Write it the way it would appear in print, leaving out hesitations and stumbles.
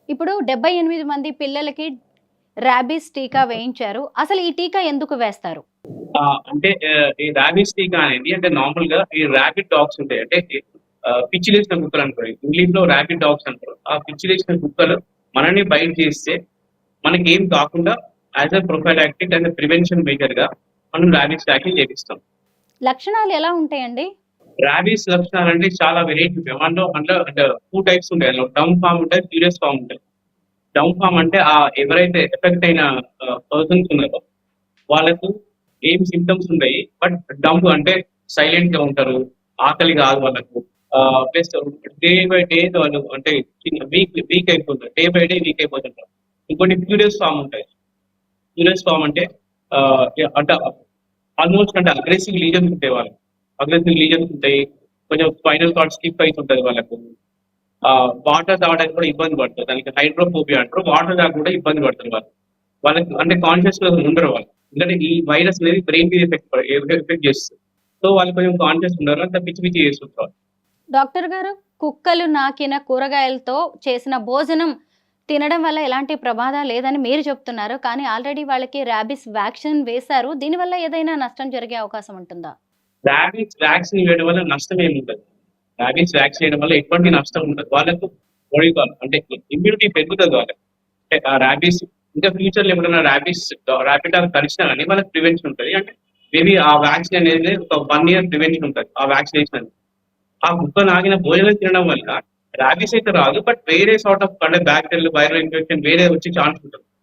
ఇప్పుడు 78 మంది పిల్లలకి రాబీస్ టీకా వేయించారు. అసలు ఈ టీకా ఎందుకు వేస్తారు? ఈ రాబీస్ టీకా అనేది అంటే నార్మల్‌గా ఈ ర్యాబిడ్ డాగ్స్ ఉంటాయి. పిచ్చి లేచిన కుక్కలనుకోండి. ఇంగ్లీష్‌లో ర్యాబిడ్ డాగ్స్ అంటారు. ఆ పిచ్చి లేచిన కుక్కలు మనల్ని బైట్ చేస్తే మనకేం కాకుండా as a prophylactic and prevention మెజర్‌గా మనం రాబీస్ వ్యాక్సిన్ చేపిస్తాం. లక్షణాలు ఎలా ఉంటాయండి? రాబీస్ లక్షణాలంటే చాలా వెరైటీ ఉంటాయి. అందులో అంటే 2 టైప్స్ ఉంటాయి. అందులో డౌన్ ఫార్మ్ ఉంటాయి, క్యూరియస్ ఫార్మ్ ఉంటాయి. డౌన్ ఫార్మ్ అంటే ఎవరైతే ఎఫెక్ట్ అయిన పర్సన్స్ ఉన్నారో వాళ్ళకు ఏం సింప్టమ్స్ ఉండయి. బట్ డంప్ అంటే సైలెంట్ గా ఉంటారు. ఆకలి కాదు వాళ్ళకు. ప్లస్ డే బై డే వాళ్ళు అంటే వీక్ వీక్ అయిపోతారు. Day by day week అయిపోతుంటారు. ఇంకోటి క్యూరియస్ ఫార్మ్ ఉంటాయి. క్యూరియస్ ఫార్మ్ అంటే ఆల్మోస్ట్ అంటే అగ్రెసివ్ లీజన్స్ ఉంటాయి వాళ్ళకి. అగ్రెసివ్ లీజన్స్ ఉంటాయి. కొంచెం స్పైనల్ కార్డ్ స్కిప్ అవుతుంటది వాళ్ళకు. వాటర్ తాగడానికి కూడా ఇబ్బంది పడతారు. దానికి హైడ్రోఫోబియా అంటారు. వాటర్ తాగ కూడా ఇబ్బంది పడతారు వాళ్ళు. వాళ్ళకి అంటే కాన్షియస్‌నెస్ ఉండరు వాళ్ళు. ఎందుకంటే ఈ వైరస్ అనేది బ్రెయిన్ మీద ఎఫెక్ట్ చేస్తుంది. సో వాళ్ళు కొంచెం కాన్షియస్ ఉండరు. అంతా పిచ్చి పిచ్చి చేస్తుంటారు. డాక్టర్ గారు, కుక్కలు నాకిన కూరగాయలతో చేసిన భోజనం తినడం వల్ల ఎలాంటి ప్రమాదం లేదని మీరు చెప్తున్నారు. కానీ ఆల్రెడీ వాళ్ళకి రాబీస్ వ్యాక్సిన్ వేశారు. దీనివల్ల ఏదైనా నష్టం జరిగే అవకాశం ఉంటుందా? రాబీస్ వ్యాక్సిన్ వేయడం వల్ల నష్టం ఏముండదు. రాబీస్ వ్యాక్సిన్ వేయడం వల్ల ఎటువంటి నష్టం ఉండదు. వాళ్ళకు అంటే ఇమ్యూనిటీ పెరుగుతది వాళ్ళకి. అంటే ఆ రాబీస్ ఇంకా ఫ్యూచర్‌లో ఎప్పుడైనా ర్యాబిడ్ డాగ్ కరిచినా గాని వాళ్ళకి ప్రివెన్షన్ ఉంటది. అంటే మేబీ ఆ వ్యాక్సిన్ అనేది ఒక 1 ఇయర్ ప్రివెన్షన్ ఉంటది. ఆ వ్యాక్సినేషన్ అనేది. ఆ కుక్క నాకిన భోజనం తినడం వల్ల రాబీస్ అయితే రాదు. బట్ వేరే సార్ట్ ఆఫ్ అంటే బ్యాక్టీరియల్ వైరల్ ఇన్ఫెక్షన్ వేరే వచ్చే ఛాన్స్ ఉంటది.